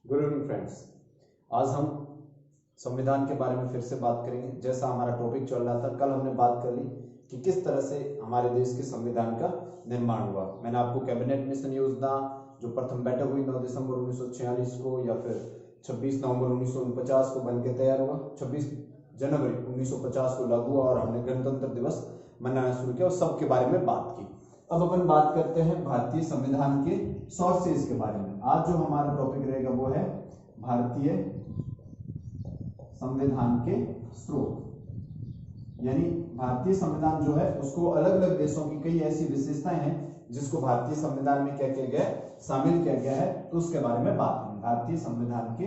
Good evening friends. आज हम संविधान के बारे में फिर से बात करेंगे। जैसा हमारा टॉपिक चल रहा था, कल हमने बात कर ली कि किस तरह से हमारे देश के संविधान का निर्माण हुआ। मैंने आपको कैबिनेट मिशन योजना जो प्रथम बैठक हुई 9 दिसंबर 1946 को या फिर 26 नवंबर 1949 को बन के तैयार हुआ, 26 जनवरी 1950 को लागू हुआ और हमने गणतंत्र दिवस मनाना शुरू किया और सबके बारे में बात की। अब अपन बात करते हैं भारतीय संविधान के सोर्सेज के बारे में। आज जो हमारा टॉपिक रहेगा वो है भारतीय संविधान के स्रोत। यानी भारतीय संविधान जो है उसको अलग अलग देशों की कई ऐसी विशेषताएं हैं जिसको भारतीय संविधान में क्या किया गया है, शामिल किया गया है, तो उसके बारे में बात करेंगे। भारतीय संविधान के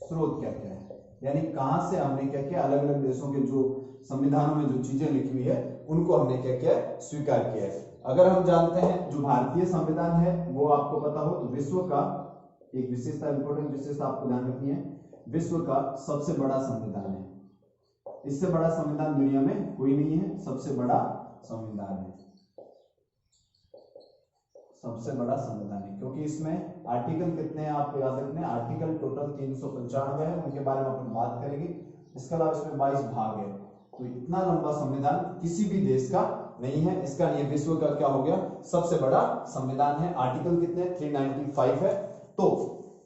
स्रोत क्या क्या है, यानी कहां से हमने क्या किया, अलग अलग देशों के जो संविधानों में जो चीजें लिखी हुई है उनको हमने क्या किया, स्वीकार किया है। अगर हम जानते हैं जो भारतीय संविधान है वो आपको पता हो तो विश्व का एक विशेषता, इंपॉर्टेंट विशेषता आपको ध्यान रखनी है, विश्व का सबसे बड़ा संविधान है। इससे बड़ा संविधान दुनिया में कोई नहीं है, सबसे बड़ा संविधान है, सबसे बड़ा संविधान है। क्योंकि इसमें आर्टिकल कितने हैं आपको याद रखने, आर्टिकल टोटल 395 है, उनके बारे में अपन बात करेंगे। इसके अलावा इसमें 22 भाग है, तो इतना लंबा संविधान किसी भी देश का नहीं है। इसका ये विश्व का क्या हो गया, सबसे बड़ा संविधान है। आर्टिकल कितने, 395 है। तो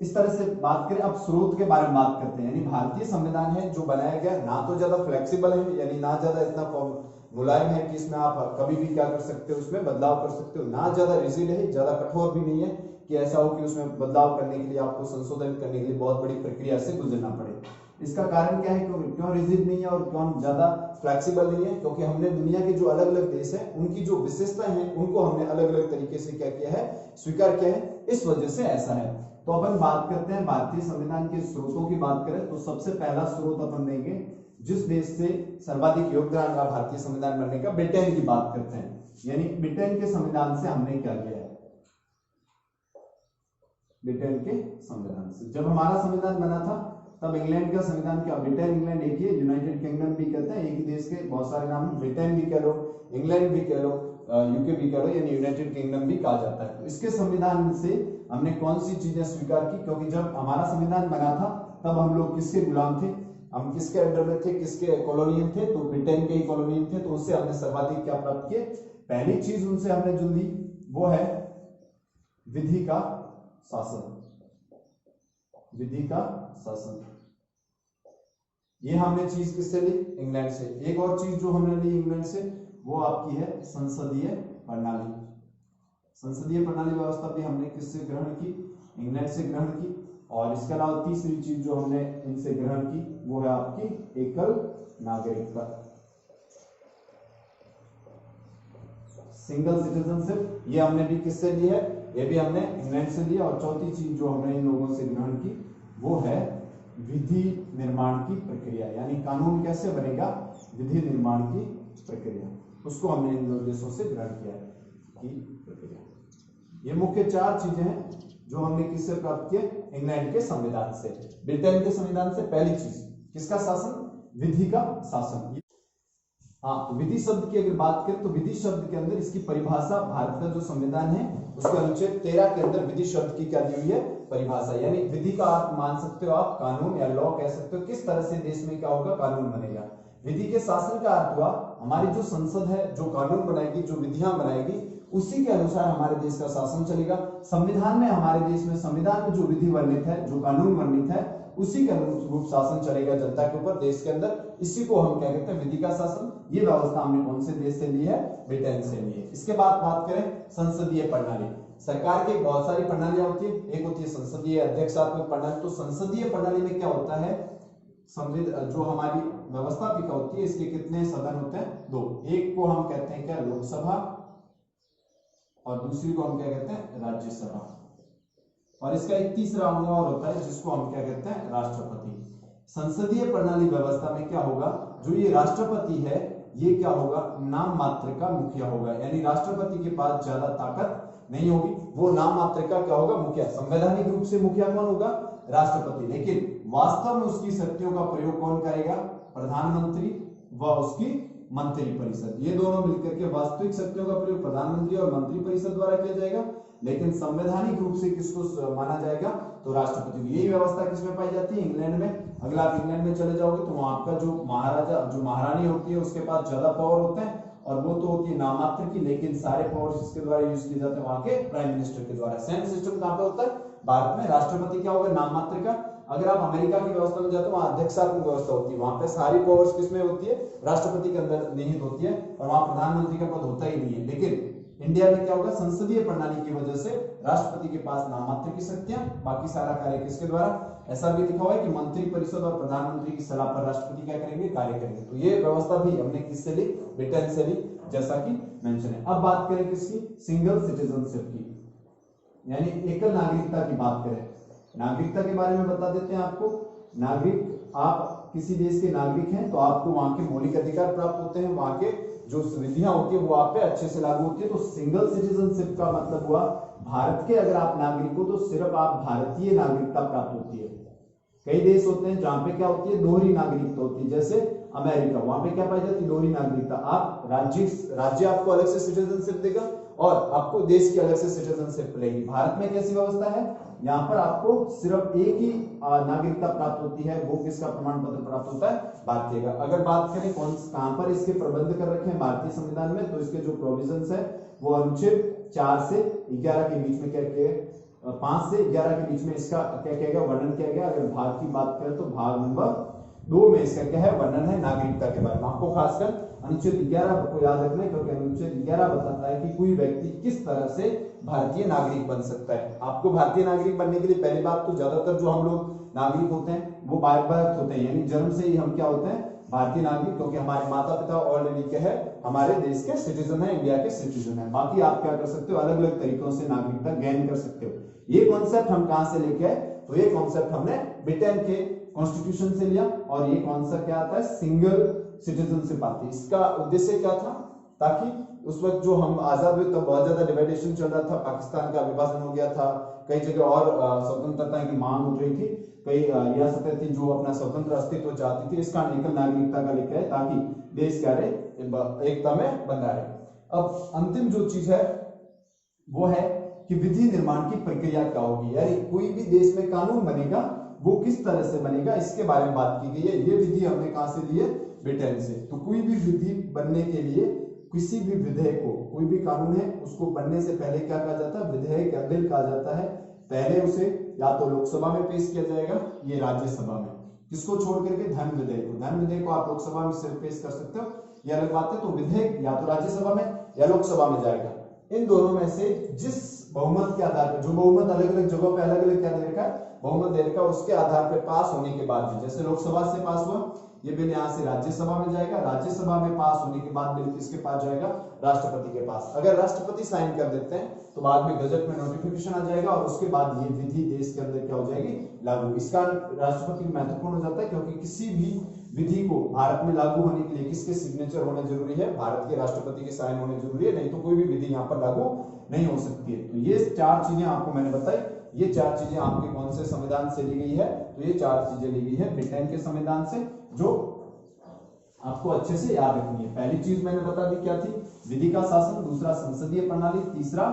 इस तरह से बात करें, अब स्रोत के बारे में बात करते हैं। यानी भारतीय संविधान है जो बनाया गया, ना तो ज्यादा फ्लेक्सिबल है, यानी ना ज्यादा इतना मुलायम है कि इसमें आप कभी भी क्या कर सकते हो, उसमें बदलाव कर सकते हो, ना ज्यादा रिजिड है, ज्यादा कठोर भी नहीं है कि ऐसा हो कि उसमें बदलाव करने के लिए आपको संशोधन करने के लिए बहुत बड़ी प्रक्रिया से गुजरना पड़े। इसका कारण क्या है, क्यों रिजिड नहीं है और क्यों ज्यादा फ्लेक्सिबल नहीं है, क्योंकि हमने दुनिया के जो अलग अलग देश हैं उनकी जो विशेषताएं हैं उनको हमने अलग अलग तरीके से क्या किया है, स्वीकार किया है, इस वजह से ऐसा है। तो अपन बात करते हैं भारतीय संविधान के स्रोतों की बात करें तो सबसे पहला स्रोत अपन देंगे जिस देश से सर्वाधिक योगदान रहा भारतीय संविधान बनने का, ब्रिटेन की बात करते हैं। यानी ब्रिटेन के संविधान से हमने क्या किया है, ब्रिटेन के संविधान से। जब हमारा संविधान बना था तब इंग्लैंड का संविधान क्या, ब्रिटेन इंग्लैंड एक ही, यूनाइटेड किंगडम भी कहते हैं, एक ही देश के बहुत सारे नाम, ब्रिटेन भी कह लो, इंग्लैंड भी कह लो, यूके भी कह लो, यानी यूनाइटेड किंगडम भी कहा जाता है। तो इसके संविधान से हमने कौन सी चीजें स्वीकार की, क्योंकि जब हमारा संविधान बना था तब हम लोग किसके गुलाम थे, हम किसके अंडर में थे, किसके कॉलोनियल थे, तो ब्रिटेन के ही कॉलोनियल थे। तो उससे हमने सर्वाधिक क्या प्राप्त किए, पहली चीज उनसे हमने जो ली वो है विधि का शासन, विधि का शासन। ये हमने चीज किससे ली, इंग्लैंड से। एक और चीज जो हमने ली इंग्लैंड से वो आपकी है संसदीय प्रणाली। संसदीय प्रणाली व्यवस्था भी हमने किससे ग्रहण की, इंग्लैंड से ग्रहण की। और इसके अलावा तीसरी चीज जो हमने इनसे ग्रहण की वो है आपकी एकल नागरिकता, सिंगल सिटीजनशिप। ये हमने भी किससे ली है, ये भी हमने इंग्लैंड से लिया। और चौथी चीज जो हमने इन लोगों से ग्रहण की वो है विधि निर्माण की प्रक्रिया, यानी कानून कैसे बनेगा, विधि निर्माण की प्रक्रिया, उसको हमने इन दो देशों से ग्रहण किया है की प्रक्रिया। ये मुख्य चार चीजें हैं जो हमने किससे प्राप्त किए, इंग्लैंड के संविधान से। ब्रिटेन के संविधान से पहली चीज किसका शासन, विधि का शासन। हाँ, तो विधि शब्द की अगर बात करें तो विधि शब्द के अंदर इसकी परिभाषा, भारत का जो संविधान है उसके अनुच्छेद 13 के अंदर विधि शब्द की क्या दी हुई है, परिभाषा। यानी विधि का आप मान सकते हो, आप कानून या लॉ कह सकते हो, किस तरह से देश में क्या होगा, कानून बनेगा। विधि के शासन का अर्थ हुआ हमारी जो संसद है जो कानून बनाएगी, जो विधियां बनाएगी, उसी के अनुसार हमारे देश का शासन चलेगा। संविधान में, हमारे देश में संविधान में जो विधि वर्णित है, जो कानून वर्णित है, उसी के अनुरूप शासन चलेगा जनता के ऊपर, देश के अंदर। इसी को हम क्या कहते हैं, विधि का शासन। ये व्यवस्था हमने कौन से देश से ली है, ब्रिटेन से ली है। इसके बाद बात करें संसदीय प्रणाली। सरकार की बहुत सारी प्रणालियां होती है, एक होती है संसदीय अध्यक्षात्मक प्रणाली। तो संसदीय प्रणाली में क्या होता है, जो हमारी व्यवस्थापिका होती है इसके कितने सदन होते हैं, दो। एक को हम कहते हैं क्या, लोकसभा, और दूसरी को हम क्या कहते हैं, राज्यसभा। और इसका एक तीसरा अंग और होता है जिसको हम क्या कहते हैं, राष्ट्रपति। संसदीय प्रणाली व्यवस्था में क्या होगा, जो ये राष्ट्रपति है ये क्या होगा, नाम मात्र का मुखिया होगा। यानी राष्ट्रपति के पास ज्यादा ताकत नहीं होगी, वो नाम मात्र का क्या होगा, मुखिया। संवैधानिक रूप से मुखिया कौन होगा, राष्ट्रपति, लेकिन वास्तव में उसकी शक्तियों का प्रयोग कौन करेगा, प्रधानमंत्री व उसकी मंत्रिपरिषद। ये दोनों मिलकर के वास्तविक शक्तियों का प्रयोग प्रधानमंत्री और मंत्रिपरिषद द्वारा किया जाएगा, लेकिन संवैधानिक रूप से किसको माना जाएगा, तो राष्ट्रपति। यही व्यवस्था किसमें पाई जाती है, इंग्लैंड में। अगला आप इंग्लैंड में चले जाओगे तो वहां आपका जो महाराजा जो महारानी होती है उसके पास ज्यादा पावर होते हैं, और वो तो होती है नाममात्र की, लेकिन सारे पावर्स इसके द्वारा यूज किए जाते हैं वहां के प्राइम मिनिस्टर के द्वारा। सेम सिस्टम कहां पे होता है, भारत में। राष्ट्रपति क्या होगा, नाममात्र का। अगर आप अमेरिका की व्यवस्था में जाते हो वहां अध्यक्षात्मक व्यवस्था होती है, वहां पे सारी पावर्स किसमें होती है, राष्ट्रपति के अंदर निहित होती है, और वहां प्रधानमंत्री का पद होता ही नहीं है। लेकिन इंडिया में क्या होगा, संसदीय प्रणाली की वजह से राष्ट्रपति के पास नाममात्र की शक्तियां, बाकी सारा कार्य किसके द्वारा। ऐसा भी लिखा हुआ है कि मंत्रिपरिषद और प्रधानमंत्री की सलाह पर राष्ट्रपति क्या करेंगे, कार्य करेंगे। तो ये व्यवस्था भी हमने किससे ली, ब्रिटेन से ली, जैसा कि मेंशन है। अब बात करें किसकी, सिंगल सिटीजनशिप की, यानी एकल नागरिकता की बात करें। नागरिकता के बारे में बता देते हैं आपको। नागरिक, आप किसी देश के नागरिक हैं तो आपको वहां के मौलिक अधिकार प्राप्त होते हैं, वहां के जो सुविधाएं होती है वो आप पे अच्छे से लागू होती है। तो सिंगल सिटीजनशिप का मतलब हुआ भारत के अगर आप नागरिक हो तो सिर्फ आप भारतीय नागरिकता प्राप्त होती है। कई देश होते हैं जहां पे क्या होती है, दोहरी नागरिकता होती है, जैसे अमेरिका, वहां पे क्या पाई जाती है, दोहरी नागरिकता। आप राज्य आपको अलग से सिटीजनशिप देगा और आपको देश की अलग से सिटीजनशिप मिलेगी। भारत में कैसी व्यवस्था है, यहाँ पर आपको सिर्फ एक ही नागरिकता प्राप्त होती है, वो किसका प्रमाण पत्र प्राप्त होता है, भारतीय का। अगर बात करें कहां पर इसके प्रबंध कर रखे हैं भारतीय संविधान में, तो इसके जो प्रोविजंस है वो अनुच्छेद 4 से 11 के बीच में क्या किया, 5 से 11 के बीच में इसका क्या किया गया, वर्णन किया गया। अगर भाग की बात करें तो भाग नंबर 2 में इसका क्या है, वर्णन है नागरिकता के बारे में। आपको खासकर अनुच्छेद 11 को याद रखना है, क्योंकि अनुच्छेद 11 बताता है कि कोई व्यक्ति किस तरह से भारतीय नागरिक बन सकता है। आपको भारतीय नागरिक बनने के लिए पहली बात तो ज्यादातर जो हम लोग नागरिक होते हैं वो बाय बर्थ होते हैं, यानी जन्म से ही हम क्या होते हैं, भारतीय नागरिक, क्योंकि हमारे माता पिता ऑलरेडी क्या है, हमारे देश के सिटीजन है, इंडिया के सिटीजन है। बाकी आप क्या कर सकते हो, अलग अलग तरीकों से नागरिकता गेन कर सकते हो। ये कॉन्सेप्ट हम कहां से लेके आए, तो ये कॉन्सेप्ट हमने ब्रिटेन के कॉन्स्टिट्यूशन से लिया, और ये कॉन्सेप्ट क्या आता है, सिंगल सिटीजनशिप आती है। इसका उद्देश्य क्या था, ताकि उस वक्त जो हम आजाद हुए तब बहुत ज्यादा डिवाइडेशन चल रहा था, पाकिस्तान का विभाजन हो गया था, कई जगह और स्वतंत्रता की मांग उठ रही थी, कई रियासतें थी जो अपना स्वतंत्र अस्तित्व चाहती थी। इसका एकल नागरिकता का लिखा है ताकि देश क्या रहे, एकता में बंधा रहे। अब अंतिम जो चीज है वो है कि विधि निर्माण की प्रक्रिया क्या होगी, यानी कोई भी देश में कानून बनेगा वो किस तरह से बनेगा, इसके बारे में बात की गई है। ये विधि हमने कहां से ली है, ब्रिटेन से। तो कोई भी विधि बनने के लिए, किसी भी विधेयक को, कोई भी कानून है उसको बनने से पहले क्या कहा जाता है, विधेयक या बिल कहा जाता है। पहले उसे या तो लोकसभा में पेश किया जाएगा, ये राज्यसभा में, किसको छोड़ करके, धन विधेयक को। धन विधेयक को आप लोकसभा में सिर्फ पेश कर सकते हो, ये अलग बात है। तो विधेयक या तो राज्यसभा में या लोकसभा में जाएगा। इन दोनों में से जिस बहुमत के आधार पर, जो बहुमत अलग अलग जगहों पे अलग अलग क्या दे रखा है, बहुमत दे रखा है, उसके आधार पर पास होने के बाद भी, जैसे लोकसभा से पास हुआ ये बिल, यहां से राज्यसभा में जाएगा, राज्यसभा में पास होने के बाद बिल किसके पास जाएगा, राष्ट्रपति के पास। अगर राष्ट्रपति साइन कर देते हैं तो बाद में गजट में नोटिफिकेशन आ जाएगा, और उसके बाद ये विधि देश के अंदर क्या हो जाएगी, लागू। इसका राष्ट्रपति महत्वपूर्ण हो जाता है, क्योंकि किसी भी विधि को भारत में लागू होने के लिए किसके सिग्नेचर होने जरूरी है, भारत के राष्ट्रपति के साइन होने जरूरी है, नहीं तो कोई भी विधि यहाँ पर लागू नहीं हो सकती है। तो ये 4 चीजें आपको मैंने बताई, ये 4 चीजें आपके कौन से संविधान से ली गई है, तो ये 4 चीजें ली गई है ब्रिटेन के संविधान से, जो आपको अच्छे से याद रखनी है। पहली चीज मैंने बता दी क्या थी, विधि का शासन, दूसरा संसदीय प्रणाली, तीसरा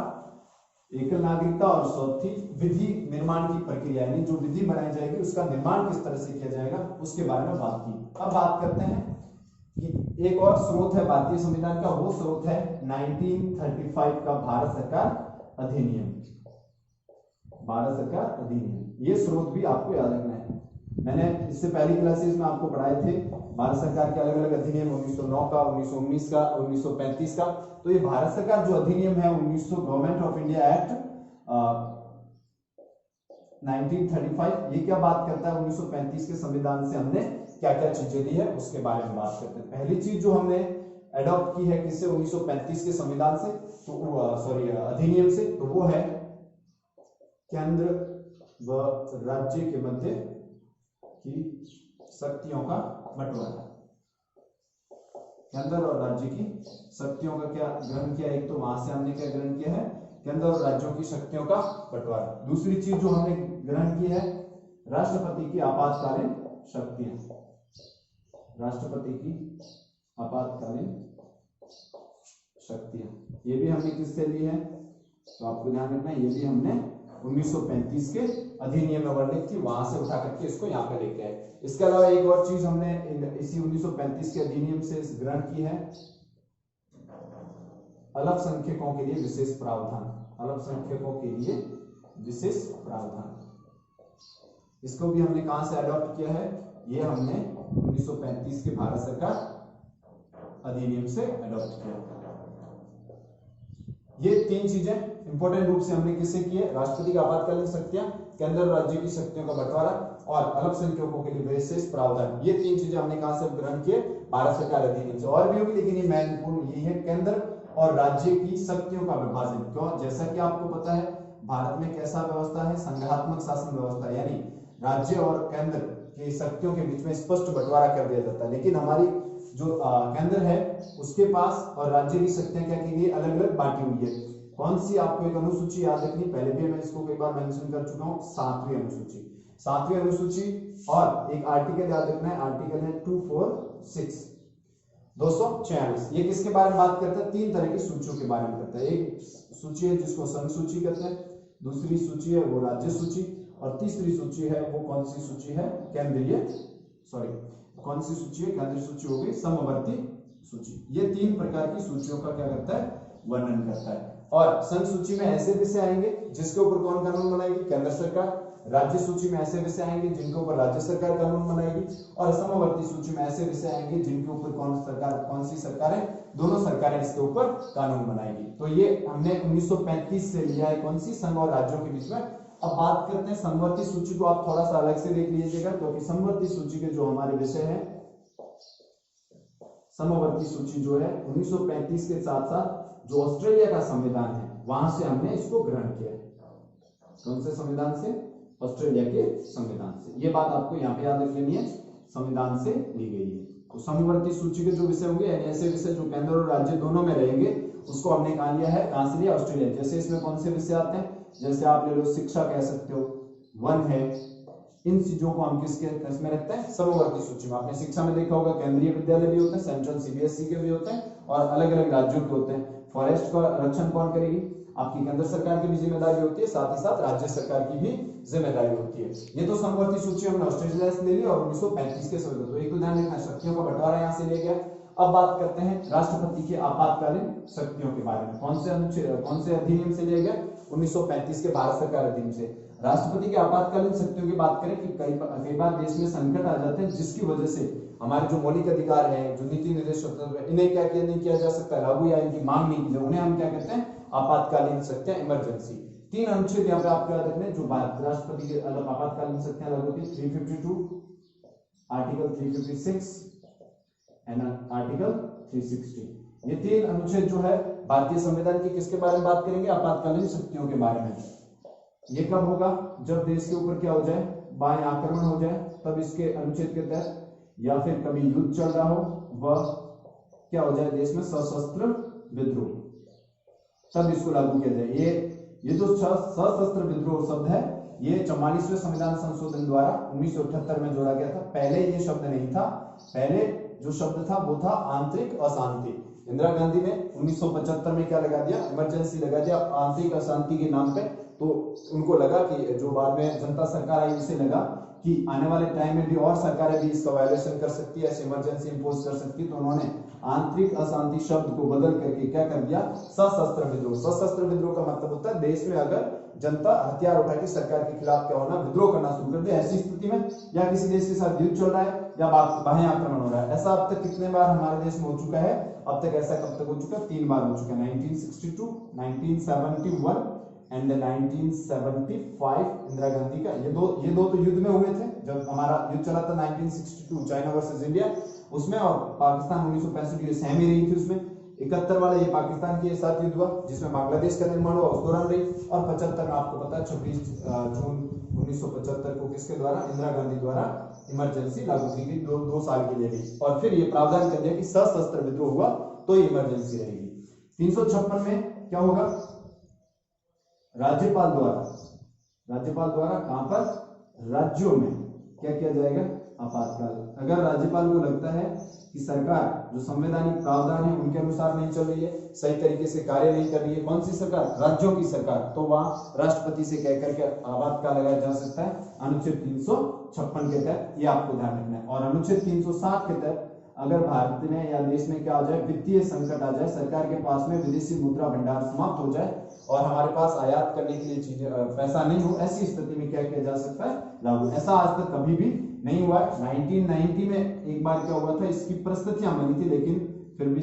एकल नागरिकता, और चौथी विधि निर्माण की प्रक्रिया, यानी जो विधि बनाई जाएगी उसका निर्माण किस तरह से किया जाएगा, उसके बारे में बात की। अब बात करते हैं कि एक और स्रोत है भारतीय संविधान का, वो स्रोत है 1935 का भारत सरकार अधिनियम। भारत सरकार अधिनियम, ये स्रोत भी आपको याद रखना है। मैंने इससे पहली क्लासेस में आपको पढ़ाए थे भारत सरकार के अलग अलग अधिनियम, 1909 का, 1919 का, 1935 का। तो ये भारत सरकार जो अधिनियम है 1900 गवर्नमेंट ऑफ इंडिया एक्ट 1935, ये क्या बात करता है, 1935 के संविधान से हमने क्या क्या चीजें ली है उसके बारे में बात करते हैं। पहली चीज जो हमने एडॉप्ट की है किससे, 1935 के संविधान से, तो सॉरी अधिनियम से, तो वो है केंद्र व राज्य के मध्य की शक्तियों का बंटवारा। केंद्र और राज्य की शक्तियों का क्या ग्रहण किया, एक तो वहां से हमने क्या ग्रहण किया है, केंद्र और राज्यों की शक्तियों का बंटवारा। दूसरी चीज जो हमने ग्रहण की है, राष्ट्रपति की आपातकालीन शक्तियां, राष्ट्रपति की आपातकालीन शक्तियां, ये भी हमने किससे ली है, तो आपको ध्यान रखना है ये भी हमने 1935 के अधिनियम में वर्णित थी, वहां से उठा करके इसको यहाँ पे लेके आए। इसके अलावा एक और चीज हमने इसी 1935 के अधिनियम से ग्रहण की है, अल्पसंख्यकों के लिए विशेष प्रावधान, अल्पसंख्यकों के लिए विशेष प्रावधान, इसको भी हमने कहां से अडॉप्ट किया है, ये हमने 1935 के भारत सरकार अधिनियम से अडॉप्ट किया। ये तीन चीजें इंपॉर्टेंट रूप से हमने किससे की है, राष्ट्रपति की आपातकालीन शक्तियां, केंद्र और राज्य की शक्तियों का बंटवारा और अल्पसंख्यकों के लिए विशेष प्रावधान, ये तीन चीजें हमने कहां से ग्रहण किए, भारत सरकार अधिनियम से। और भी होगी लेकिन ये महत्वपूर्ण यही है, केंद्र और राज्य की शक्तियों का विभाजन। क्यों, जैसा कि आपको पता है भारत में कैसा व्यवस्था है, संघात्मक शासन व्यवस्था, यानी राज्य और केंद्र की शक्तियों के बीच में स्पष्ट बंटवारा कर दिया जाता है। लेकिन हमारी जो केंद्र है उसके पास और राज्य की शक्तियां क्या की गई, अलग अलग बांटी हुई है। कौन सी, आपको एक अनुसूची याद रखनी, पहले भी मैं इसको कई बार मेंशन कर चुका हूं, 7वीं अनुसूची, 7वीं अनुसूची, और एक आर्टिकल याद रखना है, आर्टिकल है 246 246। ये किसके बारे में बात करता है, तीन तरह की सूचियों के बारे में करता है। एक सूची है जिसको संघ सूची कहते हैं, दूसरी सूची है वो राज्य सूची, और तीसरी सूची है वो कौन सी सूची है, केंद्रीय, सॉरी कौन सी सूची है, केंद्रीय सूची हो गई, समवर्ती सूची। ये तीन प्रकार की सूचियों का क्या करता है, वर्णन करता है। और संघ सूची में ऐसे विषय आएंगे जिसके ऊपर कौन कानून बनाएगी, केंद्र सरकार। राज्य सूची में ऐसे विषय आएंगे जिनके ऊपर राज्य सरकार कानून बनाएगी, और समवर्ती सूची में ऐसे विषय आएंगे जिनके ऊपर कौन सी सरकार है, दोनों सरकारें इसके ऊपर कानून बनाएगी। तो ये हमने 1935 से लिया है, कौन सी, संघ और राज्यों के बीच में। अब बात करते हैं समवर्ती सूची को, आप थोड़ा सा अलग से देख लीजिएगा, क्योंकि समवर्ती सूची के जो हमारे विषय है, समवर्ती सूची जो है 1935 के साथ साथ जो ऑस्ट्रेलिया का संविधान है वहां से हमने इसको ग्रहण किया है। कौन से संविधान से, ऑस्ट्रेलिया के संविधान से। ये बात आपको यहाँ पे याद रख लेनी है, संविधान से ली गई है। तो समवर्ती सूची के जो विषय होंगे, यानी ऐसे विषय जो केंद्र और राज्य दोनों में रहेंगे, उसको हमने कहा लिया है, कहां से लिया, ऑस्ट्रेलिया। जैसे इसमें कौन से विषय आते हैं, जैसे आप ले लो शिक्षा कह सकते हो, वन है, इन चीजों को हम किसमें रखते हैं, समवर्ती सूची में। आपने शिक्षा में देखा होगा केंद्रीय विद्यालय भी होते हैं, सेंट्रल सीबीएसई के भी होते हैं, और अलग अलग राज्यों के होते हैं। फॉरेस्ट का रक्षण कौन करेगी, आपकी केंद्र सरकार की भी जिम्मेदारी होती है, साथ ही साथ राज्य सरकार की भी जिम्मेदारी होती है। ये तो समवर्ती सूची हमने ऑस्ट्रेलिया से ले ली और 1935 के संविधान। तो एक तो ध्यान रखना, शक्तियों का बंटवारा यहाँ से ले गया। अब बात करते हैं राष्ट्रपति के आपातकालीन शक्तियों के बारे में। कौन से अधिनियम से लिया गया, 1935 के भारत सरकार अधिनियम से। राष्ट्रपति के आपातकालीन शक्तियों की बात करें कि कई बार देश में संकट आ जाते हैं, जिसकी वजह से हमारे जो मौलिक अधिकार है, जो नीति निर्देश स्वतंत्र है, इन्हें क्या नहीं किया जा सकता, लागू या इनकी मांग नहीं की जाए, उन्हें हम क्या कहते हैं, आपातकालीन शक्तियां, इमरजेंसी। तीन अनुच्छेद यहाँ पे आपको याद रखने, जो राष्ट्रपति के आपातकालीन शक्तियां लागू होती है, 352, आर्टिकल 356 एंड आर्टिकल 360। ये तीन अनुच्छेद जो है भारतीय संविधान के किसके बारे में बात करेंगे, आपातकालीन शक्तियों के बारे में। ये कब होगा, जब देश के ऊपर क्या हो जाए, बाह्य आक्रमण हो जाए, तब इसके अनुच्छेद के तहत, या फिर कभी युद्ध चल रहा हो, वह क्या हो जाए, देश में सशस्त्र विद्रोह, तब इसको लागू किया जाए। ये जो सशस्त्र विद्रोह शब्द है, ये 44वें संविधान संशोधन द्वारा 1978 में जोड़ा गया था। पहले ये शब्द नहीं था, पहले जो शब्द था वो था आंतरिक अशांति। इंदिरा गांधी ने 1975 में क्या लगा दिया, इमरजेंसी लगा दिया आंतरिक अशांति के नाम पे। तो उनको लगा कि जो बाद में जनता सरकार आई, उसे लगा कि आने वाले टाइम में भी और सरकारें भी इसका वायलेशन कर सकती है, ऐसे इमरजेंसी इंपोज कर सकती है। तो उन्होंने आंतरिक अशांति शब्द को बदल करके क्या कर दिया, सशस्त्र विद्रोह। सशस्त्र विद्रोह का मतलब होता है देश में अगर जनता हथियार उठा के सरकार के खिलाफ क्या होना, विद्रोह करना शुरू कर दे। ऐसी स्थिति में या किसी देश के साथ युद्ध चल रहा है या बाह्य आक्रमण हो रहा है। ऐसा अब तक कितने बार हमारे देश में हो चुका है, अब तक ऐसा कब तक हो चुका है, 3 बार हो चुका है, 1962, 1971 एंड 1975 इंदिरा गांधी का। ये दो तो युद्ध में हुए थे, जब हमारा युद्ध चला था 1962 चाइना वर्सेस इंडिया, उसमें, और पाकिस्तान 1965 सहम ही रही थी उसमें। 71 वाला ये पाकिस्तान के साथ युद्ध हुआ जिसमें बांग्लादेश का निर्माण हुआ, उस दौरान रही। और 75 में आपको पता है 26 जून 1975 को किसके द्वारा, इंदिरा गांधी द्वारा इमरजेंसी लागू की गई, 2 साल के लिए गई। और फिर ये प्रावधान कर दिया कि सशस्त्र विद्रोह हुआ तो ये इमरजेंसी रहेगी। 356 में क्या होगा, राज्यपाल द्वारा कहां पर, राज्यों में क्या किया जाएगा, आपातकाल। अगर राज्यपाल को लगता है कि सरकार जो संवैधानिक प्रावधान है उनके अनुसार नहीं चल रही है, सही तरीके से कार्य नहीं कर रही है, कौन सी सरकार, राज्यों की सरकार, तो वहां राष्ट्रपति से कह करके आपातकाल लगाया जा सकता है अनुच्छेद 356 के तहत। ये आपको ध्यान रखना है। और अनुच्छेद 360 के तहत अगर भारत में या देश में क्या हो जाए, वित्तीय संकट आ जाए, सरकार के पास में विदेशी मुद्रा भंडार समाप्त हो जाए और हमारे पास आयात करने के लिए चीजें पैसा नहीं हो, ऐसी स्थिति में क्या किया जा सकता है, लागू। ऐसा आज तक कभी भी नहीं हुआ है। 1990 में एक बार क्या हुआ था, इसकी परिस्थितियां बनी थी, लेकिन फिर भी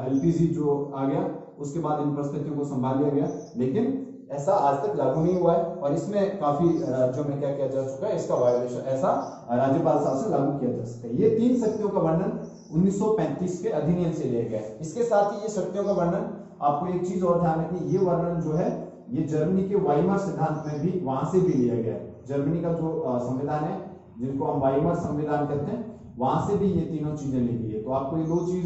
एलपीजी जो आ गया उसके बाद इन परिस्थितियों को संभाल लिया गया, लेकिन ऐसा आज तक लागू नहीं हुआ है। और इसमें काफी राज्यों में क्या किया जा चुका है, इसका वायोलेशन ऐसा राज्यपाल साहब से लागू किया जा सकता है। ये 3 शक्तियों का वर्णन 1935 के अधिनियम से लिया गया है। इसके साथ ही ये शक्तियों का वर्णन, आपको एक चीज और ध्यान रखनी, ये वर्णन जो है ये जर्मनी के वाइमर सिद्धांत में भी वहां से भी लिया गया है। जर्मनी का जो संविधान है जिनको हम वाइमर संविधान कहते हैं, वहां से भी ये तीनों चीजें ली गई है। तो आपको ये 2 चीज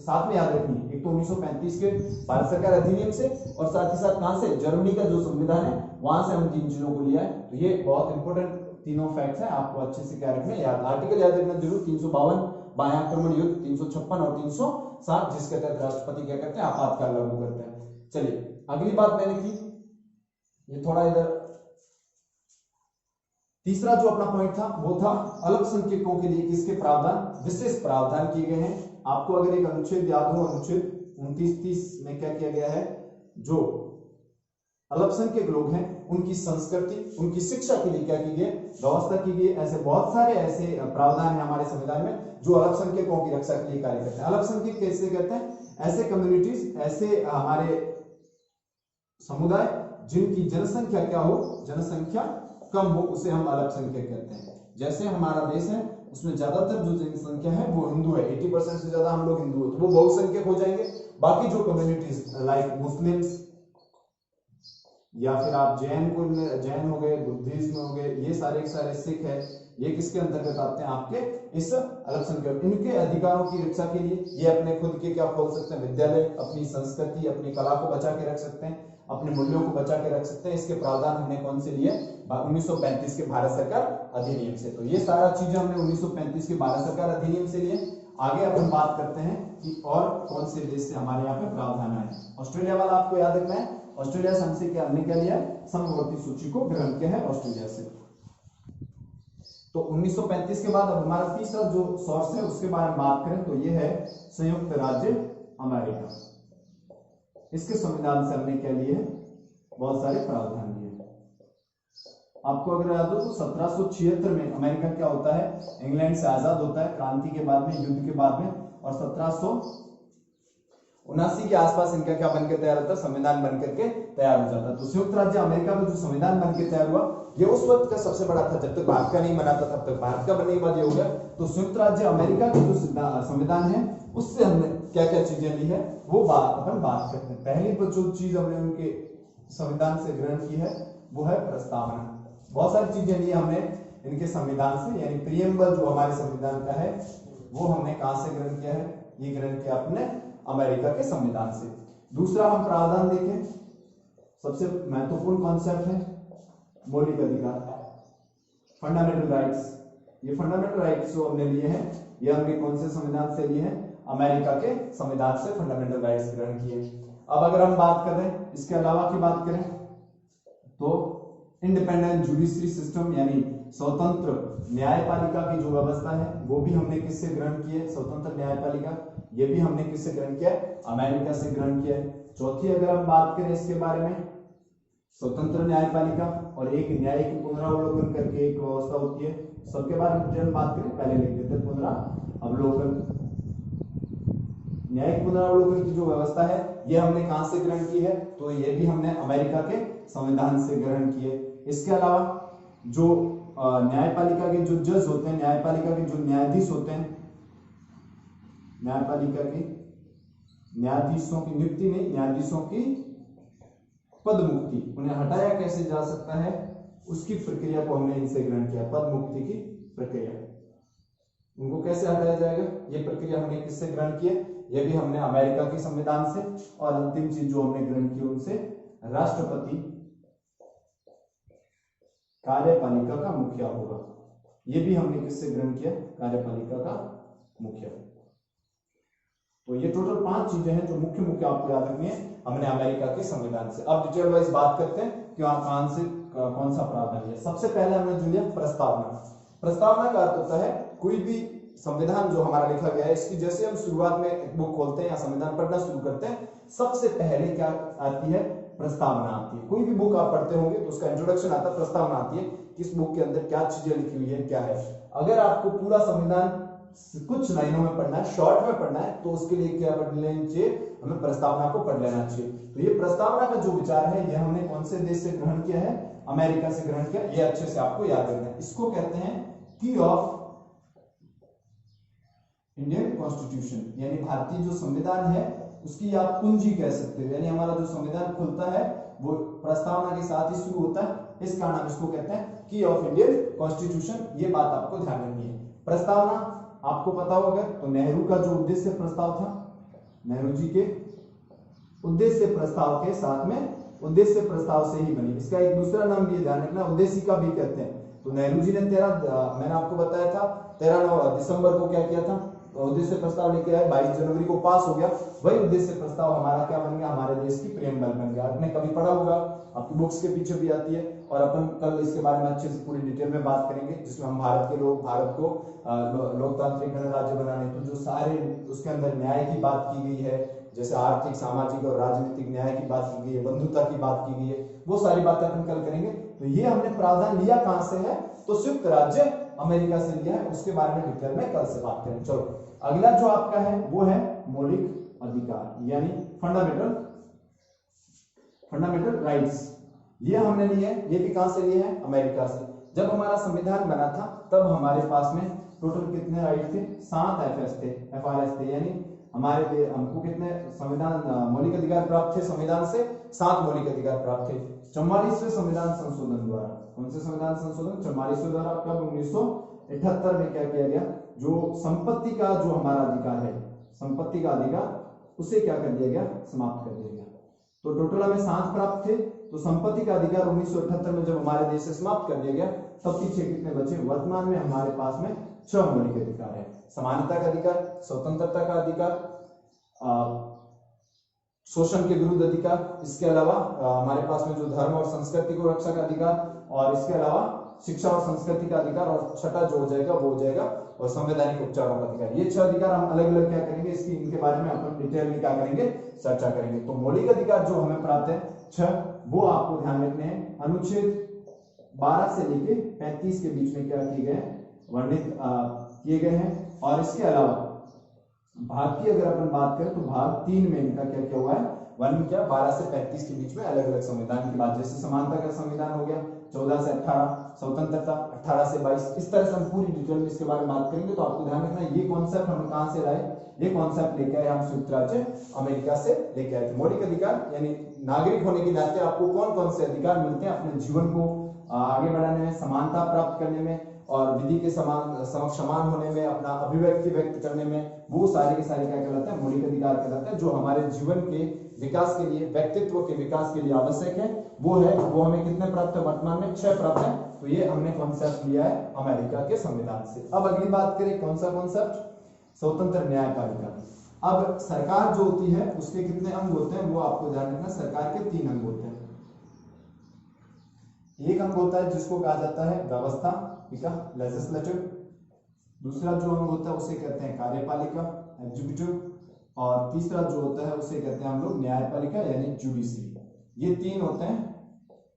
साथ में याद रखनी है, एक तो 1935 के भारत सरकार अधिनियम से, और साथ ही साथ कहां से, जर्मनी का जो संविधान है वहां से हम 3 चीजों को लिया है। तो ये बहुत इंपॉर्टेंट तीनों फैक्ट्स हैं, आपको अच्छे से क्या रखना है, याद, आर्टिकल याद रखना जरूर। 352 बाह्य आक्रमण युद्ध, 356 और 360 जिसके तहत राष्ट्रपति क्या करते हैं, आपातकाल लागू करते हैं। चलिए अगली बात मैंने की, ये थोड़ा इधर तीसरा जो अपना पॉइंट था वो था अल्पसंख्यकों के लिए किसके प्रावधान, विशेष प्रावधान किए गए हैं। आपको अगर एक अनुच्छेद याद हो, अनुच्छेद 29-30 में क्या किया गया है, जो अल्पसंख्यक लोग हैं उनकी संस्कृति, उनकी शिक्षा के लिए क्या की गई, व्यवस्था की गई। ऐसे बहुत सारे ऐसे प्रावधान है हमारे संविधान में जो अल्पसंख्यकों की रक्षा के लिए कार्य करते हैं। अल्पसंख्यक कैसे कहते हैं, ऐसे कम्युनिटीज, ऐसे हमारे समुदाय जिनकी जनसंख्या क्या हो, जनसंख्या कम हो, उसे हम अल्पसंख्यक कहते हैं। जैसे हमारा देश है उसमें ज्यादातर जो जनसंख्या है वो हिंदू है, 80% से ज्यादा हम लोग हिंदू है, तो वो बहुसंख्यक हो जाएंगे। बाकी जो कम्युनिटीज लाइक मुस्लिम्स या फिर आप जैन हो गए, बुद्धिज्म हो गए, ये सारे सिख है, ये किसके अंतर्गत आते हैं, आपके इस अल्पसंख्यक। इनके अधिकारों की रक्षा के लिए ये अपने खुद के क्या खोल सकते हैं, विद्यालय, अपनी संस्कृति, अपनी कला को बचा के रख सकते हैं, अपने मूल्यों को बचा के रख सकते हैं। इसके प्रावधान हमने कौन से लिए, 1935 के भारत सरकार अधिनियम से। तो ये सारा चीजें हमने 1935 के भारत सरकार अधिनियम से लिए। आगे अब हम बात करते हैं कि और कौन से देश से हमारे यहाँ पे प्रावधान आए। ऑस्ट्रेलिया वाला आपको याद रखना है, ऑस्ट्रेलिया से हमसे क्या, हमने क्या लिया, समवर्ती सूची को ग्रहण किया है ऑस्ट्रेलिया से। तो 1935 के बाद अब हमारा तीसरा जो सोर्स है उसके बारे में बात करें तो ये है संयुक्त राज्य अमेरिका। इसके संविधान से हमने क्या लिए, बहुत सारे प्रावधान लिए। आपको अगर याद हो तो 1776 में अमेरिका क्या होता है, इंग्लैंड से आजाद होता है, क्रांति के बाद में, युद्ध के बाद में, और 1779 के आसपास इनका क्या बनकर तैयार होता है, संविधान बनकर के तैयार हो जाता है। तो संयुक्त राज्य अमेरिका का जो संविधान बनकर तैयार हुआ ये उस वक्त का सबसे बड़ा था, जब तक भारत का नहीं बना था तब तक। भारत का बनने के बाद ये हो गया। तो संयुक्त राज्य अमेरिका का जो संविधान है उससे हमने क्या क्या चीजें ली है वो अपन बात करते हैं। पहली जो चीज हमने उनके संविधान से ग्रहण की है वो है प्रस्तावना। बहुत सारी चीजें ली हमने इनके संविधान से, यानी प्रियम्बल जो हमारे संविधान का है वो हमने कहां से ग्रहण किया है, ये ग्रहण किया अपने अमेरिका के संविधान से। दूसरा हम प्रावधान देखें, सबसे महत्वपूर्ण कॉन्सेप्ट है मौलिक अधिकार, फंडामेंटल राइट्स। ये फंडामेंटल राइट्स जो हमने लिए हैं ये हमने कौन से संविधान से लिए हैं, अमेरिका के संविधान से फंडामेंटल राइट्स ग्रहण किए। अब अगर हम बात करें इसके अलावा की बात करें तो इंडिपेंडेंट जुडिशरी सिस्टम, यानी स्वतंत्र न्यायपालिका की जो व्यवस्था है वो भी हमने किससे ग्रहण की है, स्वतंत्र न्यायपालिका, ये भी हमने किससे ग्रहण किया है, अमेरिका से ग्रहण किया है। चौथी अगर हम बात करें इसके बारे में, स्वतंत्र न्यायपालिका और एक न्यायिक पुनरावलोकन करके एक व्यवस्था होती है, सबके बारे में हम बात करें, पहले लिख देते हैं पुनरावलोकन। न्यायिक पुनरावलोकन की जो व्यवस्था है ये हमने कहां से ग्रहण की है, तो ये भी हमने अमेरिका के संविधान से ग्रहण किए। इसके अलावा जो न्यायपालिका के जो जज होते हैं, न्यायपालिका के जो न्यायाधीश होते हैं, न्यायपालिका के न्यायाधीशों की नियुक्ति नहीं, न्यायाधीशों की पद मुक्ति, उन्हें हटाया कैसे जा सकता है उसकी प्रक्रिया को हमने इनसे ग्रहण किया। पद मुक्ति की प्रक्रिया, उनको कैसे हटाया जाएगा, ये प्रक्रिया हमने किससे ग्रहण की है, ये भी हमने अमेरिका के संविधान से। और अंतिम चीज जो हमने ग्रहण की उनसे, राष्ट्रपति कार्यपालिका का मुखिया होगा। ये भी हमने किससे ग्रहण किया, कार्यपालिका का मुखिया। तो ये टोटल 5 चीजें हैं जो मुख्य मुख्य आपको याद रखनी है हमने अमेरिका के संविधान से। अब डिटेल वाइज बात करते हैं कि कहां से कौन सा प्रावधान है। सबसे पहले हमने जो लिया प्रस्तावना। प्रस्तावना का अर्थ होता है कोई भी संविधान जो हमारा लिखा गया है, इसकी जैसे हम शुरुआत में एक बुक खोलते हैं या संविधान पढ़ना शुरू करते हैं, सबसे पहले क्या आती है, प्रस्तावना आती है। कोई भी बुक आप पढ़ते होंगे तो उसका इंट्रोडक्शन आता है, प्रस्तावना आती है कि इस बुक के अंदर क्या चीजें लिखी हुई है, क्या है। अगर आपको पूरा संविधान कुछ लाइनों में पढ़ना है, शॉर्ट में पढ़ना है, तो उसके लिए क्या पढ़ लेना चाहिए, हमें प्रस्तावना को पढ़ लेना चाहिए। तो ये प्रस्तावना का जो विचार है ये हमने कौन से देश से ग्रहण किया है, अमेरिका से ग्रहण किया। ये अच्छे से आपको याद रखना है। इसको कहते हैं की ऑफ इंडियन कॉन्स्टिट्यूशन, यानी भारतीय जो संविधान है उसकी आप कुंजी कह सकते हो। यानी हमारा जो संविधान खुलता है वो प्रस्तावना के साथ ही शुरू होता है, इस कारण हम इसको कहते हैं की ऑफ इंडियन कॉन्स्टिट्यूशन। ये बात आपको ध्यान रखनी है। प्रस्तावना आपको पता होगा तो नेहरू का जो उद्देश्य प्रस्ताव था, नेहरू जी के उद्देश्य प्रस्ताव के साथ में उद्देश्य प्रस्ताव से ही बनी। इसका एक दूसरा नाम भी ध्यान रखना, उद्देशिका भी कहते हैं। तो नेहरू जी ने मैंने आपको बताया था 13 दिसंबर को क्या किया था, उद्देश्य प्रस्ताव लेके आए, 22 जनवरी को पास हो गया। वही उद्देश्य प्रस्ताव हमारा क्या बन गया, हमारे देश की प्रेमबल बन गया। आपने कभी पढ़ा होगा, आपकी बुक्स के पीछे भी आती है, और अपन कल इसके बारे में अच्छे से पूरी डिटेल में बात करेंगे, जिसमें हम भारत के लोग भारत को लोकतांत्रिक गणराज्य बनाने, तो जो सारे उसके अंदर न्याय की बात की गई है, जैसे आर्थिक, सामाजिक और राजनीतिक न्याय की बात की गई है, बंधुता की बात की गई है, वो सारी बातें अपन कल करेंगे। तो ये हमने प्रावधान लिया कहां से है, तो संयुक्त राज्य अमेरिका से लिया है। उसके बारे में डिटेल में कल से बात करेंगे। चलो अगला जो आपका है वो है मौलिक अधिकार, यानी फंडामेंटल राइट्स। ये हमने लिए, ये भी कहां से लिए हैं, अमेरिका से। जब हमारा संविधान बना था तब हमारे पास में टोटल कितने राइट थे, 7 FRS थे, यानी हमको कितने संविधान मौलिक अधिकार प्राप्त थे, संविधान से 7 मौलिक अधिकार प्राप्त थे 44वें संविधान संशोधन द्वारा। कौन से संविधान संशोधन, 44वें द्वारा। कब, 1978 में क्या किया गया, जो संपत्ति का जो हमारा अधिकार है, संपत्ति का अधिकार, उसे क्या कर दिया गया, समाप्त कर दिया गया। तो टोटल हमें 7 प्राप्त थे, तो संपत्ति का अधिकार 1978 में जब हमारे देश से समाप्त कर दिया गया, तब पीछे कितने बचे, वर्तमान में हमारे पास में 6 मौलिक अधिकार है। समानता का अधिकार, स्वतंत्रता का अधिकार, शोषण के विरुद्ध अधिकार, इसके अलावा हमारे पास में जो धर्म और संस्कृति को रक्षा का अधिकार, और इसके अलावा शिक्षा और संस्कृति का अधिकार, और छठा जो हो जाएगा वो हो जाएगा और संवैधानिक उपचारों का अधिकार। ये 6 अधिकार हम अलग अलग क्या करेंगे, इसकी इनके बारे में अपन डिटेल में क्या करेंगे, चर्चा करेंगे। तो मौलिक अधिकार जो हमें प्राप्त है 6, वो आपको ध्यान रखने हैं। अनुच्छेद 12 से लेके 35 के बीच में क्या किए गए, वर्णित किए गए हैं। और इसके अलावा भाग की अगर अपन बात करें तो भाग 3 में इनका क्या क्या हुआ है, वर्णन किया। 12 से 35 के बीच में अलग अलग संविधान की बात, जैसे समानता का संविधान हो गया 14 से 18, स्वतंत्रता 18 से 22, इस तरह से हम पूरी डिटेल में इसके बारे में बात करेंगे। तो आपको ध्यान रखना ये कॉन्सेप्ट हम कहां से लाए, ये कॉन्सेप्ट लेके आए हम संयुक्त राज्य अमेरिका से लेके आए थे। मौलिक अधिकार यानी नागरिक होने के नाते आपको कौन कौन से अधिकार मिलते हैं अपने जीवन को आगे बढ़ाने में, समानता प्राप्त करने में, और विधि के समान होने में, अपना अभिव्यक्ति व्यक्त करने में, वो सारे के सारे क्या कहलाते हैं, मौलिक अधिकार कहलाते हैं, जो हमारे जीवन के विकास के लिए, व्यक्तित्व के विकास के लिए आवश्यक है। वो हमें कितने प्राप्त है, वर्तमान में 6 प्राप्त है। तो ये हमने कॉन्सेप्ट लिया है अमेरिका के संविधान से। अब अगली बात करें, कौन सा कॉन्सेप्ट, स्वतंत्र न्यायपालिका। अब सरकार जो होती है उसके कितने अंग होते हैं, वो आपको ध्यान रखना। सरकार के 3 अंग होते हैं। एक अंग होता है जिसको कहा जाता है व्यवस्थापिका, लेजिस्लेटिव। दूसरा जो अंग होता है उसे कहते हैं कार्यपालिका, एग्जीक्यूटिव। और तीसरा जो होता है उसे कहते हैं हम लोग न्यायपालिका, यानी जुडिशरी। ये 3 होते हैं,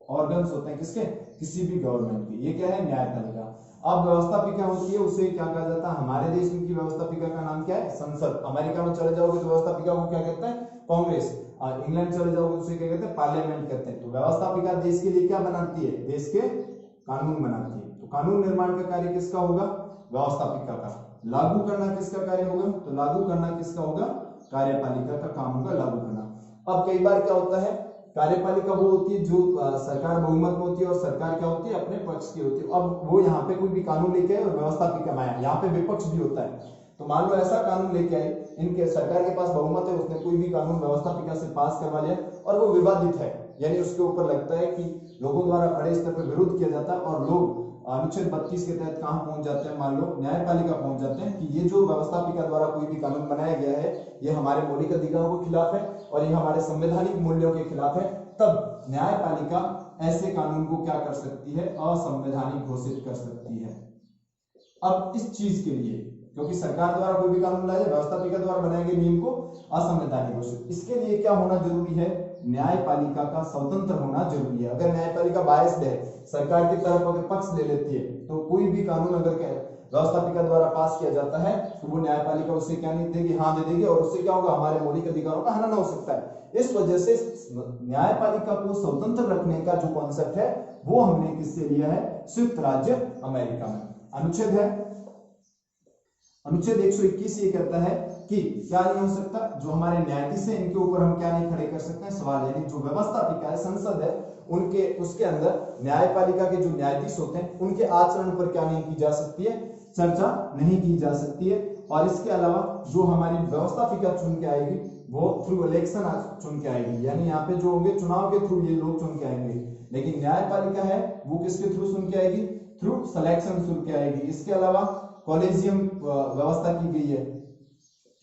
ऑर्गन्स होते हैं किसके, किसी भी गवर्नमेंट के। ये क्या है, न्यायपालिका। अब व्यवस्थापिका होती है, उसे क्या कहा जाता है, हमारे देश की व्यवस्थापिका का नाम क्या है, संसद। अमेरिका में चले जाओगे तो व्यवस्थापिका को क्या कहते हैं, कांग्रेस। और इंग्लैंड चले जाओगे तो उसे क्या कहते हैं, पार्लियामेंट कहते हैं। तो व्यवस्थापिका देश के लिए क्या बनाती है, देश के कानून बनाती है। तो कानून निर्माण का कार्य किसका होगा, व्यवस्थापिका का। लागू करना किसका कार्य होगा, तो लागू करना किसका होगा, कार्यपालिका का काम होगा लागू करना। अब कई बार क्या होता है, कार्यपालिका वो होती है जो सरकार बहुमत में होती है, और सरकार क्या होती है, अपने पक्ष की होती है। अब वो यहाँ पे कोई भी कानून लेके आए और व्यवस्थापिका में आया, यहाँ पे विपक्ष भी होता है। तो मान लो ऐसा कानून लेके आए, इनके सरकार के पास बहुमत है, उसने कोई भी कानून व्यवस्थापिका से पास करवा लिया और वो विवादित है, यानी उसके ऊपर लगता है कि लोगों द्वारा बड़े स्तर पर विरोध किया जाता है और लोग अनुच्छेद 32 के तहत कहां पहुंच जाते हैं, मान लो न्यायपालिका पहुंच जाते हैं कि ये जो व्यवस्थापिका द्वारा कोई भी कानून बनाया गया है ये हमारे मौलिक अधिकारों के खिलाफ है और ये हमारे संवैधानिक मूल्यों के खिलाफ है, तब न्यायपालिका ऐसे कानून को क्या कर सकती है, असंवैधानिक घोषित कर सकती है। अब इस चीज के लिए, क्योंकि सरकार द्वारा कोई भी कानून लाया, व्यवस्थापिका द्वारा बनाए गए नियम को असंवैधानिक घोषित, इसके लिए क्या होना जरूरी है, न्यायपालिका का स्वतंत्र होना जरूरी है। अगर न्यायपालिका बायस्ड है, सरकार की तरफ अगर पक्ष ले लेती है, तो कोई भी कानून अगर व्यवस्थापिका द्वारा पास किया जाता है तो वो न्यायपालिका उससे क्या नहीं देगी, हाँ दे देगी, और उससे क्या होगा, हमारे मौलिक अधिकारों का हनन हो सकता है। इस वजह से न्यायपालिका को स्वतंत्र रखने का जो कॉन्सेप्ट है वो हमने किससे लिया है, संयुक्त राज्य अमेरिका में। अनुच्छेद है अनुच्छेद 121, ये कहता है कि क्या नहीं हो सकता, जो हमारे न्यायाधीश है इनके ऊपर हम क्या नहीं खड़े कर सकते हैं, सवाल। यानी जो व्यवस्थापिका है, संसद है, उनके उसके अंदर न्यायपालिका के जो न्यायाधीश होते हैं उनके आचरण पर क्या नहीं की जा सकती है, चर्चा नहीं की जा सकती है। और इसके अलावा जो हमारी व्यवस्थापिका चुन के आएगी वो थ्रू इलेक्शन चुन के आएगी, यानी यहाँ पे जो होंगे चुनाव के थ्रू ये लोग चुन के आएंगे। लेकिन न्यायपालिका है वो किसके थ्रू चुन के आएगी, थ्रू सिलेक्शन चुन के आएगी। इसके अलावा कॉलेजियम व्यवस्था की गई है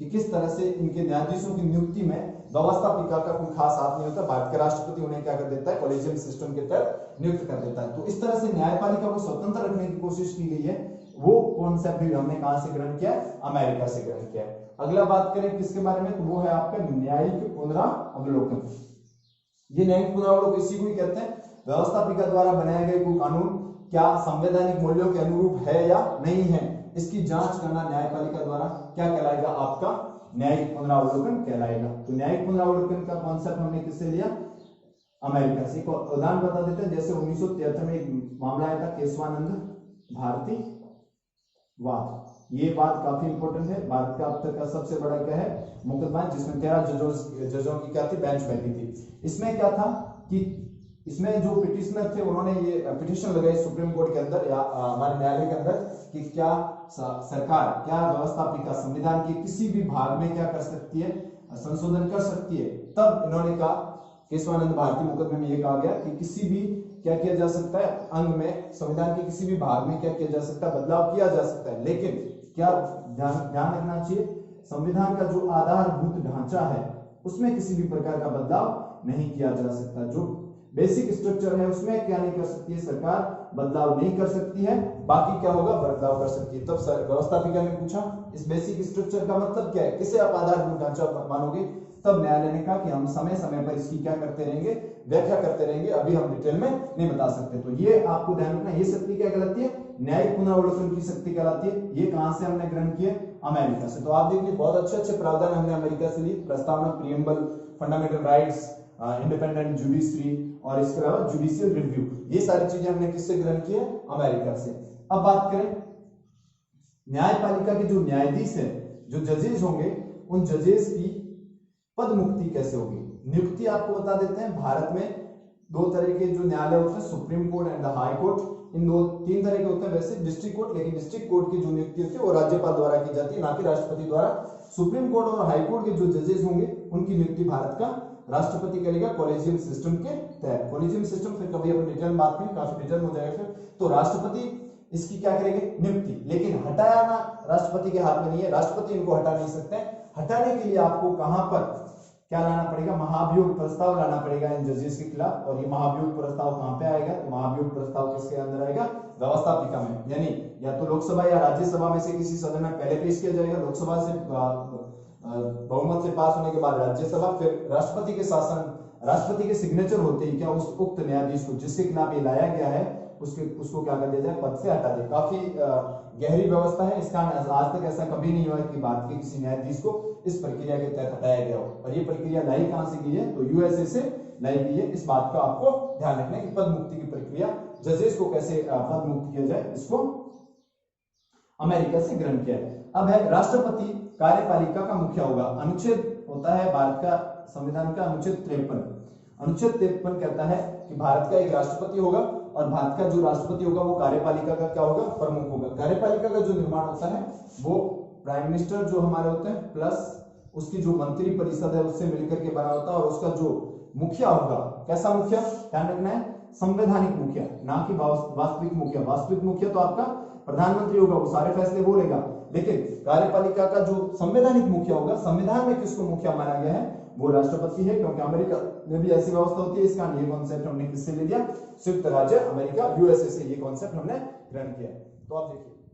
कि किस तरह से इनके न्यायाधीशों की नियुक्ति में व्यवस्थापिका का कोई खास हाथ नहीं होता, भारत के राष्ट्रपति उन्हें क्या कर देता है, कॉलेजियम सिस्टम के तहत नियुक्त कर देता है। तो इस तरह से न्यायपालिका को स्वतंत्र रखने की कोशिश की गई है। वो कॉन्सेप्ट भी हमने कहां से ग्रहण किया है, अमेरिका से ग्रहण किया है। अगला बात करें किसके बारे में, तो वो है आपका न्यायिक पुनरावलोकन। ये न्यायिक पुनरावलोकन इसी को ही कहते हैं, व्यवस्थापिका द्वारा बनाए गए कोई कानून क्या संवैधानिक मूल्यों के अनुरूप है या नहीं है, इसकी जांच करना न्यायपालिका द्वारा क्या कहलाएगा, आपका न्यायिक पुनरावलोकन कहलाएगा। तो न्यायिक पुनरावलोकन का कॉन्सेप्ट हमने किससे लिया, अमेरिका से। उदाहरण बता देते हैं, जैसे 1973 में एक मामला आया था केशवानंद भारती वाद। ये बात काफी इंपॉर्टेंट है, भारत का अब तक का सबसे बड़ा क्या है मुकदमा, जिसमें 13 जजों की क्या थी, बेंच बैठी थी। इसमें क्या था कि इसमें जो पिटिशनर थे उन्होंने ये पिटिशन लगाई सुप्रीम कोर्ट के अंदर या हमारे न्यायालय के अंदर कि क्या सरकार, क्या व्यवस्थापिका संविधान के किसी भी भाग में क्या कर सकती है, संशोधन कर सकती है। तब इन्होंने कहा, केशवानंद भारती मुकदमे में ये कहा गया कि किसी भी क्या किया जा सकता है, अंग में, संविधान के किसी भी भाग में क्या किया जा सकता है, बदलाव किया जा सकता है। लेकिन क्या ध्यान रखना चाहिए, संविधान का जो आधारभूत ढांचा है उसमें किसी भी प्रकार का बदलाव नहीं किया जा सकता। जो बेसिक स्ट्रक्चर है उसमें क्या नहीं कर सकती है सरकार, बदलाव नहीं कर सकती है, बाकी क्या होगा, बदलाव कर सकती है। तब व्यवस्थापिका ने पूछा इस बेसिक स्ट्रक्चर का मतलब क्या है, किसे आप आधारभूत ढांचा मानोगे। तब न्यायालय ने कहा कि हम समय समय पर इसकी क्या करते रहेंगे, व्याख्या करते रहेंगे, अभी हम डिटेल में नहीं बता सकते। तो ये आपको ध्यान रखना, ये शक्ति क्या कहलाती है, न्यायिक पुनरावलोकन की शक्ति कहलाती है। ये कहां से हमने ग्रहण किए, अमेरिका से। तो आप देखिए बहुत अच्छे अच्छे प्रावधान हमने अमेरिका से लिए, प्रस्तावना, preamble, fundamental rights, independent judiciary और इसके अलावा जुडिशियल रिव्यू, ये सारी चीजें हमने किससे ग्रहण की है, अमेरिका से। अब बात करें न्यायपालिका के जो न्यायाधीश है, जो जजेस होंगे, उन जजेस की पद मुक्ति कैसे होगी, नियुक्ति आपको बता देते हैं। भारत में दो तरह के जो न्यायालय होते हैं, supreme court and high court. इन दो तीन तरह के होते हैं वैसे डिस्ट्रिक्ट कोर्ट, लेकिन डिस्ट्रिक्ट कोर्ट की जो नियुक्ति होती है वो राज्यपाल द्वारा की जाती है, ना कि राष्ट्रपति द्वारा। सुप्रीम कोर्ट और हाई कोर्ट के जो जजेस होंगे उनकी नियुक्ति भारत का राष्ट्रपति करेगा कॉलेजियम सिस्टम के तहत। कॉलेजियम सिस्टम फिर कभी अपन डिटेल में बात करें, काफी डिटेल हो जाएगा फिर। तो राष्ट्रपति इसकी क्या करेंगे, नियुक्ति, लेकिन हटाना राष्ट्रपति के हाथ में नहीं है, राष्ट्रपति इनको हटा नहीं सकते। हटाने के लिए आपको कहां पर क्या लाना पड़ेगा, महाभियोग प्रस्ताव लाना पड़ेगा इन जजेस के खिलाफ। और ये महाभियोग प्रस्ताव कहां पे आएगा, तो महाभियोग प्रस्ताव किसके अंदर आएगा, व्यवस्थापिका में। यानी या तो लोकसभा या राज्यसभा में से किसी सदन में पहले पेश किया जाएगा, लोकसभा से बहुमत से पास होने के बाद राज्यसभा, फिर राष्ट्रपति के शासन, राष्ट्रपति के सिग्नेचर होते ही क्या उस उक्त न्यायाधीश को जिसके खिलाफ ये लाया गया है उसको क्या कर दिया जाए, पद से हटा दे। काफी गहरी व्यवस्था है, इसका आज तक ऐसा कभी नहीं हुआ कि भारत के किसी न्यायाधीश को इस प्रक्रिया के तहत हटाया गया हो। और ये प्रक्रिया लाई कहां से गई है, तो यूएसए से लाई गई है। इस बात का आपको ध्यान रखना है कि पद मुक्ति की प्रक्रिया, जजेस को कैसे पद मुक्त किया जाए, इसको अमेरिका से ग्रहण किया है। अब है राष्ट्रपति कार्यपालिका का मुखिया होगा। अनुच्छेद होता है भारत का संविधान का अनुच्छेद 53। अनुच्छेद 53 कहता है कि भारत का एक राष्ट्रपति होगा और भारत का जो राष्ट्रपति होगा वो कार्यपालिका का क्या होगा, प्रमुख होगा। कार्यपालिका का जो निर्माण होता है वो प्राइम मिनिस्टर जो हमारे होते हैं प्लस उसकी जो मंत्री परिषद है उससे मिलकर के बना होता है। और उसका जो मुखिया होगा, कैसा मुखिया, ध्यान रखना है, संवैधानिक मुखिया, ना कि वास्तविक मुखिया। वास्तविक मुखिया तो आपका प्रधानमंत्री होगा, वो सारे फैसले बोलेगा, लेकिन कार्यपालिका का जो संवैधानिक मुखिया होगा, संविधान में किसको मुखिया माना गया है, वो राष्ट्रपति है, क्योंकि अमेरिका में भी ऐसी व्यवस्था होती है। इसका ये कॉन्सेप्ट हमने किससे ले लिया, संयुक्त राज्य अमेरिका यूएसए से ये कॉन्सेप्ट हमने ग्रहण किया। तो आप देखिए